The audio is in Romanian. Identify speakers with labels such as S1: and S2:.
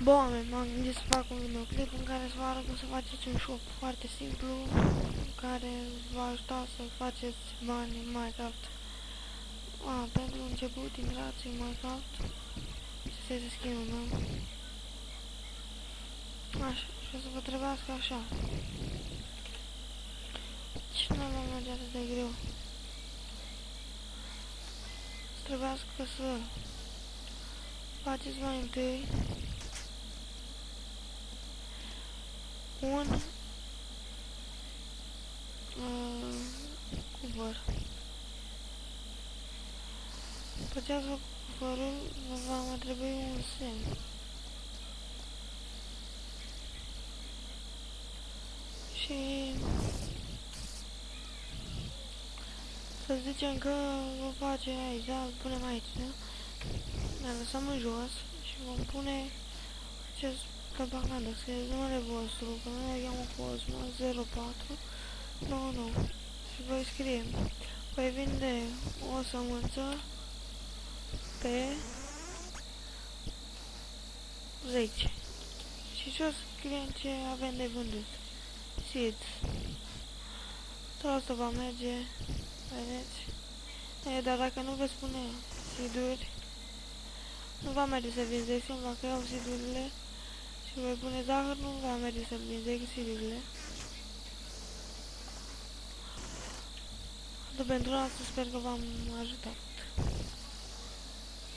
S1: Bun, m-am gândit să fac un videoclip în care să vă arăt cum să faceți un shop foarte simplu care vă ajuta să faceți bani în Minecraft. Pentru început, intrați în Minecraft și să se skin-ul meu. Așa, și o să vă trebuiască așa. Și nu mă merge atât de greu. Să trebuiască să faceți mai întâi un cuvăr. După ce ați făcut cuvărul, vă va mai trebui un semn. Și să zicem că vom face aici, da? Îl punem aici, da? Ne lăsăm în jos și vom pune acest propagandă, scrieți numele vostru, că noi cheamă Cosmo 0499 și voi scrie, voi vinde o sămânță pe 10 și jos scriem ce avem de vândut. Seeds. Tot asta va merge, vedeți? Dar dacă nu veți pune seed-uri, nu va merge să vinzi, de exemplu, dacă iau seed-urile și voi pune zahăr, nu va merge să vinzi seed-urile. Pentru asta sper că v-am ajutat.